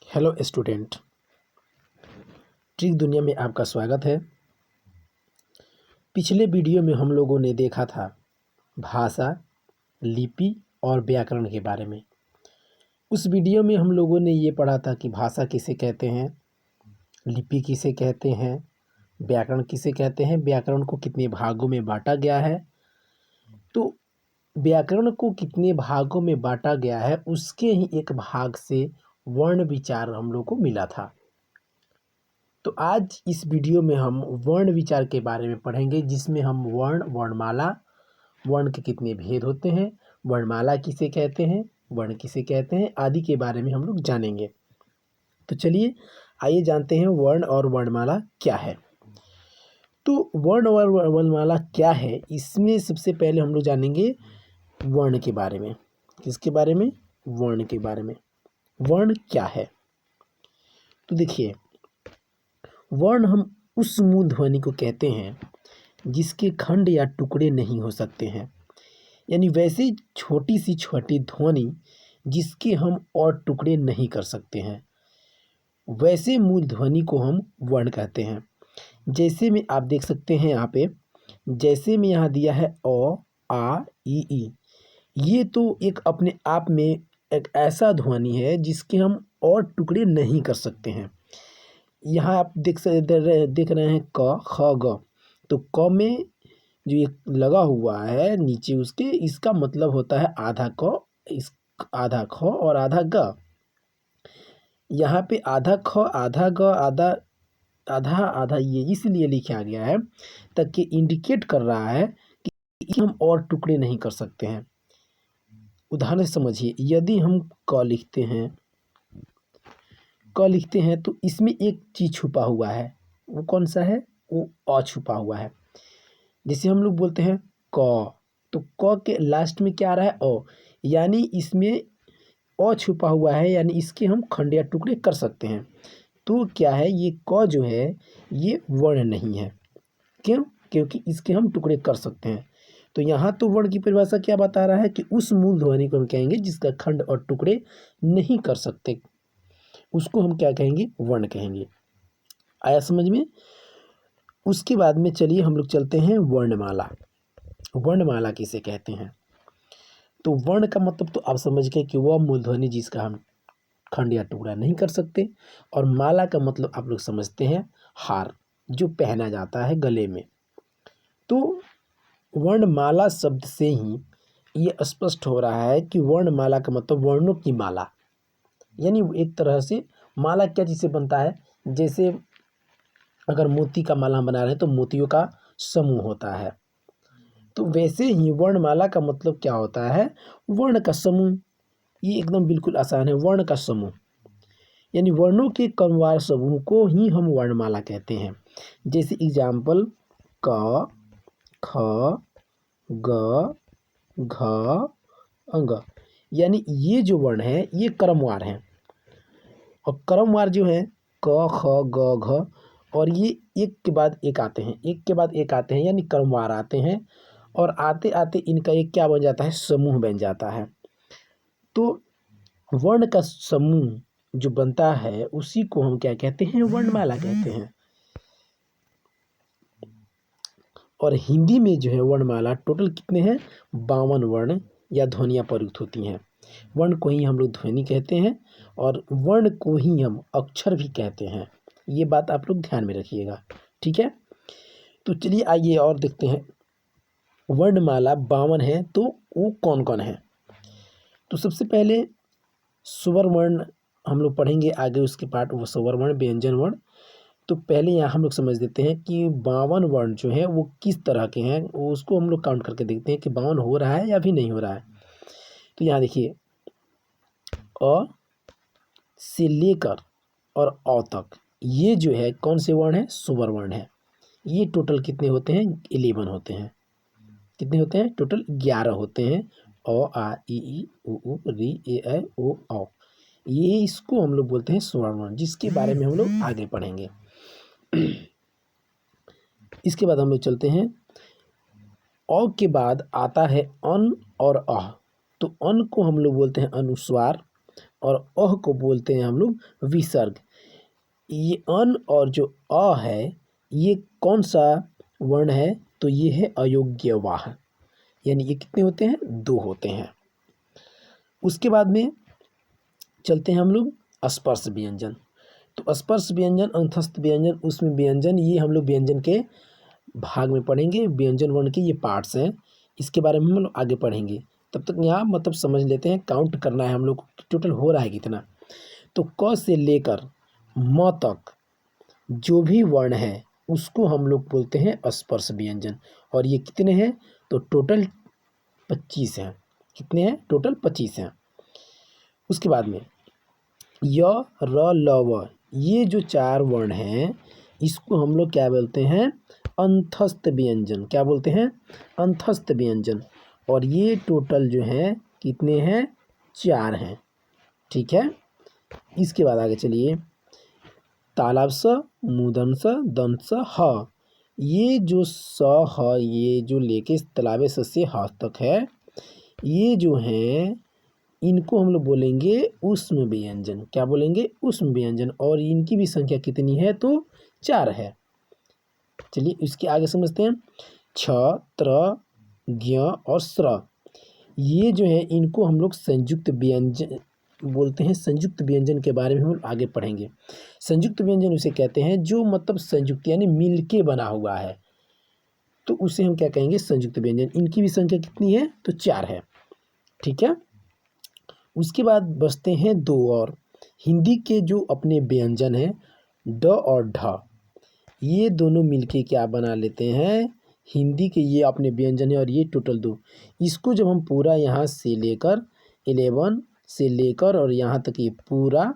Hello student, trick दुनिया में आपका स्वागत है। पिछले वीडियो में हम लोगों ने देखा था भाषा, लिपि और व्याकरण के बारे में। उस वीडियो में हम लोगों ने ये पढ़ा था कि भाषा किसे कहते हैं, लिपि किसे कहते हैं, व्याकरण किसे कहते हैं, व्याकरण को कितने भागों में बांटा गया है। तो व्याकरण को कितने भागों में बांटा गया है उसके ही एक भाग से वर्ण विचार हम लोग को मिला था। तो आज इस वीडियो में हम वर्ण विचार के बारे में पढ़ेंगे, जिसमें हम वर्ण, वर्णमाला, वर्ण के कितने भेद होते हैं, वर्णमाला किसे कहते हैं, वर्ण किसे कहते हैं आदि के बारे में हम लोग जानेंगे। तो चलिए आइए जानते हैं वर्ण और वर्णमाला क्या है। तो वर्ण और वर्णमाला क्या है, इसमें सबसे पहले हम लोग जानेंगे वर्ण के बारे में। किसके बारे में? वर्ण के बारे में। वर्ण क्या है? तो देखिए, वर्ण हम उस मूल ध्वनि को कहते हैं जिसके खंड या टुकड़े नहीं हो सकते हैं, यानी वैसे छोटी सी छोटी ध्वनि जिसके हम और टुकड़े नहीं कर सकते हैं, वैसे मूल ध्वनि को हम वर्ण कहते हैं। जैसे में आप देख सकते हैं यहाँ पे, जैसे में यहाँ दिया है अ, आ, ई। ये तो एक अपने आप में एक ऐसा ध्वनि है जिसके हम और टुकड़े नहीं कर सकते हैं। यहाँ आप देख रहे हैं क, ख, ग। तो क में जो ये लगा हुआ है नीचे उसके, इसका मतलब होता है आधा क, इस आधा ख और आधा ग। यहाँ पे आधा ख, आधा ग, आधा आधा आधा ये इसलिए लिखा गया है ताकि इंडिकेट कर रहा है कि हम और टुकड़े नहीं कर सकते हैं। उदाहरण समझिए, यदि हम क लिखते हैं तो इसमें एक चीज़ छुपा हुआ है। वो कौन सा है? वो अ छुपा हुआ है। जैसे हम लोग बोलते हैं क, तो क के लास्ट में क्या आ रहा है? अ, यानी इसमें अ छुपा हुआ है, यानी इसके हम खंड या टुकड़े कर सकते हैं। तो क्या है, ये क जो है ये वर्ण नहीं है। क्यों? क्योंकि इसके हम टुकड़े कर सकते हैं। तो यहाँ तो वर्ण की परिभाषा क्या बता रहा है कि उस मूल ध्वनि को हम कहेंगे जिसका खंड और टुकड़े नहीं कर सकते, उसको हम क्या कहेंगे? वर्ण कहेंगे। आया समझ में? उसके बाद में चलिए हम लोग चलते हैं वर्णमाला। वर्णमाला किसे कहते हैं? तो वर्ण का मतलब तो आप समझ गए कि वह मूल ध्वनि जिसका हम खंड या टुकड़ा नहीं कर सकते, और माला का मतलब आप लोग समझते हैं हार, जो पहना जाता है गले में। तो वर्णमाला शब्द से ही ये स्पष्ट हो रहा है कि वर्णमाला का मतलब वर्णों की माला, यानी एक तरह से माला क्या चीज़ से बनता है? जैसे अगर मोती का माला हम बना रहे हैं तो मोतियों का समूह होता है। तो वैसे ही वर्णमाला का मतलब क्या होता है? वर्ण का समूह। ये एकदम बिल्कुल आसान है, वर्ण का समूह, यानी वर्णों के क्रमवार समूह को ही हम वर्णमाला कहते हैं। जैसे एग्जाम्पल क, ख, ग, घ, अंग, यानी ये जो वर्ण है ये क्रमवार हैं, और क्रमवार जो है क, ख, ग, घ, और ये एक के बाद एक आते हैं, एक के बाद एक आते हैं, यानी क्रमवार आते हैं, और आते आते इनका एक क्या बन जाता है? समूह बन जाता है। तो वर्ण का समूह जो बनता है उसी को हम क्या कहते हैं? वर्णमाला कहते हैं। और हिंदी में जो है वर्णमाला टोटल कितने हैं? 52 वर्ण या ध्वनियाँ प्रयुक्त होती हैं। वर्ण को ही हम लोग ध्वनि कहते हैं और वर्ण को ही हम अक्षर भी कहते हैं। ये बात आप लोग ध्यान में रखिएगा, ठीक है? तो चलिए आइए और देखते हैं वर्णमाला 52 है तो वो कौन कौन है। तो सबसे पहले स्वर वर्ण हम लोग पढ़ेंगे आगे, उसके पार्ट वो स्वर वर्ण, व्यंजन वर्ण। तो पहले यहाँ हम लोग समझ देते हैं कि 52 वर्ण जो हैं वो किस तरह के हैं, वो उसको हम लोग काउंट करके देखते हैं कि 52 हो रहा है या भी नहीं हो रहा है। तो यहाँ देखिए, अ से लेकर और अ तक ये जो है कौन से वर्ण है? स्वर वर्ण है। ये टोटल कितने होते हैं? 11 होते हैं। कितने होते हैं? टोटल 11 होते हैं। अ, आ, ई, उ, री, ए, ऐ, ओ, औ। ये इसको हम लोग बोलते हैं स्वर वर्ण, जिसके बारे में हम लोग आगे पढ़ेंगे। इसके बाद हम लोग चलते हैं, औ के बाद आता है अन और अह। तो अन को हम लोग बोलते हैं अनुस्वार, और अह को बोलते हैं हम लोग विसर्ग। ये अन और जो अ है ये कौन सा वर्ण है, तो ये है अयोग्यवाह, यानी ये कितने होते हैं, 2 होते हैं। उसके बाद में चलते हैं हम लोग स्पर्श व्यंजन। तो स्पर्श व्यंजन, अंतस्थ व्यंजन, उसमें व्यंजन, ये हम लोग व्यंजन के भाग में पढ़ेंगे, व्यंजन वर्ण के ये पार्ट्स हैं, इसके बारे में हम लोग आगे पढ़ेंगे। तब तक यहाँ मतलब समझ लेते हैं, काउंट करना है हम लोग को टोटल हो रहा है कितना। तो क से लेकर म तक जो भी वर्ण है उसको हम लोग बोलते हैं स्पर्श व्यंजन, और ये कितने हैं, तो टोटल 25 हैं। कितने हैं, टोटल 25 हैं। उसके बाद में य, र, ल, व, ये जो 4 वर्ण हैं इसको हम लोग क्या बोलते हैं, अंतस्थ व्यंजन। क्या बोलते हैं, अंतस्थ व्यंजन। और ये टोटल जो है कितने हैं, 4 हैं। ठीक है। इसके बाद आगे चलिए, तालाब स, मूर्धन स, दंत स, ह, ये जो स ह ये जो लेके तालाबे स से ह तक है, ये जो हैं इनको हम लोग बोलेंगे ऊष्म व्यंजन। क्या बोलेंगे, ऊष्म व्यंजन। और इनकी भी संख्या कितनी है, तो 4 है। चलिए इसके आगे समझते हैं। छ, त्र, ज्ञ और स्र, ये जो है इनको हम लोग संयुक्त व्यंजन बोलते हैं। संयुक्त व्यंजन के बारे में हम आगे पढ़ेंगे। संयुक्त व्यंजन उसे कहते हैं जो मतलब संयुक्त यानी मिलके बना हुआ है, तो उसे हम क्या कहेंगे, संयुक्त व्यंजन। इनकी भी संख्या कितनी है, तो 4 है। ठीक है। उसके बाद बचते हैं 2 और। हिंदी के जो अपने व्यंजन हैं ड और ढ, ये दोनों मिलके क्या बना लेते हैं, हिंदी के ये अपने व्यंजन है, और ये टोटल 2। इसको जब हम पूरा यहाँ से लेकर 11 से लेकर और यहाँ तक ये पूरा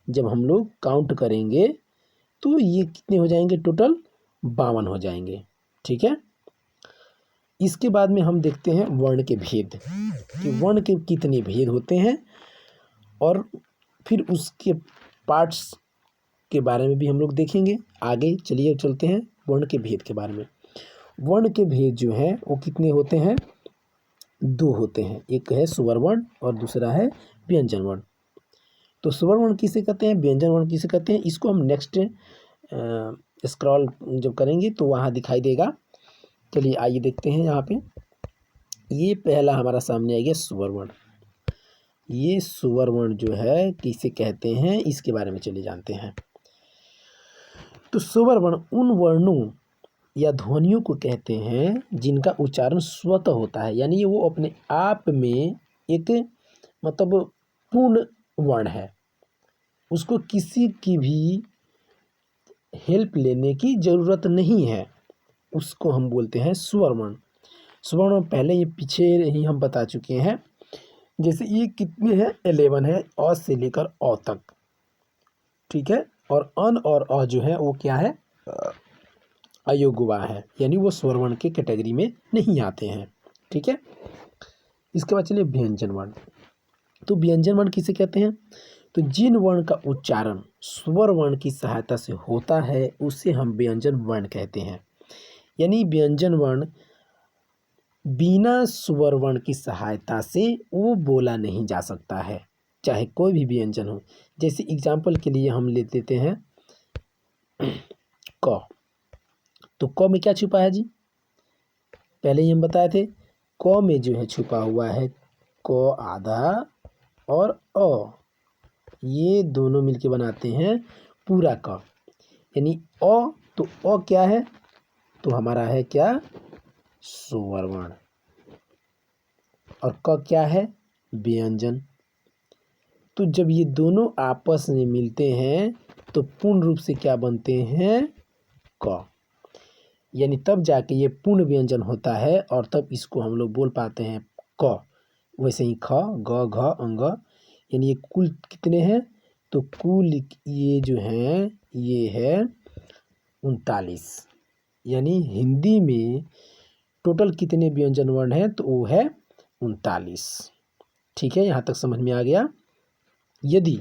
जब हम लोग काउंट करेंगे तो ये कितने हो जाएंगे, टोटल 52 हो जाएंगे। ठीक है। इसके बाद में हम देखते हैं वर्ण के भेद, कि वर्ण के कितने भेद होते हैं, और फिर उसके पार्ट्स के बारे में भी हम लोग देखेंगे आगे। चलिए चलते हैं वर्ण के भेद के बारे में। वर्ण के भेद जो हैं वो कितने होते हैं, 2 होते हैं। एक है स्वर वर्ण और दूसरा है व्यंजन वर्ण। तो स्वर वर्ण किसे कहते हैं, व्यंजन वर्ण किसे कहते हैं, इसको हम नेक्स्ट स्क्रॉल जब करेंगे तो वहाँ दिखाई देगा। चलिए आइए देखते हैं। यहाँ पे ये पहला हमारा सामने आ गया स्वर वर्ण। ये स्वर वर्ण जो है किसे कहते हैं, इसके बारे में चलिए जानते हैं। तो स्वर वर्ण उन वर्णों या ध्वनियों को कहते हैं जिनका उच्चारण स्वतः होता है, यानी वो अपने आप में एक मतलब पूर्ण वर्ण है, उसको किसी की भी हेल्प लेने की ज़रूरत नहीं है, उसको हम बोलते हैं स्वर वर्ण। स्वर वर्ण पहले ये पीछे ही हम बता चुके हैं। जैसे ये कितने हैं, 11 है, अ से लेकर अ तक। ठीक है। और अन और अ जो है वो क्या है, अयोग्यवाह है, यानी वो स्वर वर्ण के कैटेगरी में नहीं आते हैं। ठीक है। इसके बाद चलिए व्यंजन वर्ण। तो व्यंजन वर्ण किसे कहते हैं, तो जिन वर्ण का उच्चारण स्वर वर्ण की सहायता से होता है उसे हम व्यंजन वर्ण कहते हैं। यानी व्यंजन वर्ण बिना स्वर वर्ण की सहायता से वो बोला नहीं जा सकता है, चाहे कोई भी व्यंजन हो। जैसे एग्जाम्पल के लिए हम ले लेते हैं क। तो क में क्या छुपा है जी, पहले ही हम बताए थे, क में जो है छुपा हुआ है क आधा और अ, ये दोनों मिलके बनाते हैं पूरा क। यानी अ, तो अ क्या है, तो हमारा है क्या, स्वर वर्ण। और क क्या है, व्यंजन। तो जब ये दोनों आपस में मिलते हैं तो पूर्ण रूप से क्या बनते हैं, क। यानी तब जाके ये पूर्ण व्यंजन होता है और तब इसको हम लोग बोल पाते हैं क। वैसे ही ख, ग, घ, अंग, यानी ये कुल कितने हैं, तो कुल ये जो हैं ये है 39। यानी हिंदी में टोटल कितने व्यंजन वर्ण हैं, तो वो है 39। ठीक है, यहाँ तक समझ में आ गया। यदि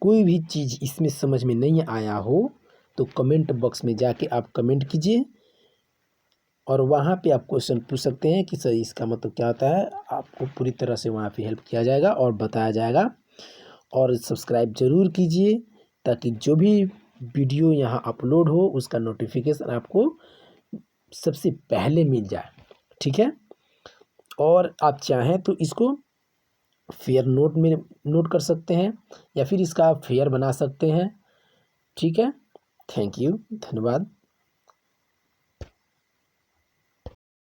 कोई भी चीज़ इसमें समझ में नहीं आया हो तो कमेंट बॉक्स में जाके आप कमेंट कीजिए, और वहाँ पे आप क्वेश्चन पूछ सकते हैं कि सर इसका मतलब क्या होता है। आपको पूरी तरह से वहाँ पे हेल्प किया जाएगा और बताया जाएगा। और सब्सक्राइब ज़रूर कीजिए ताकि जो भी वीडियो यहाँ अपलोड हो उसका नोटिफिकेशन आपको सबसे पहले मिल जाए, ठीक है। और आप चाहें तो इसको फेयर नोट में नोट कर सकते हैं या फिर इसका आप फेयर बना सकते हैं, ठीक है। थैंक यू, धन्यवाद।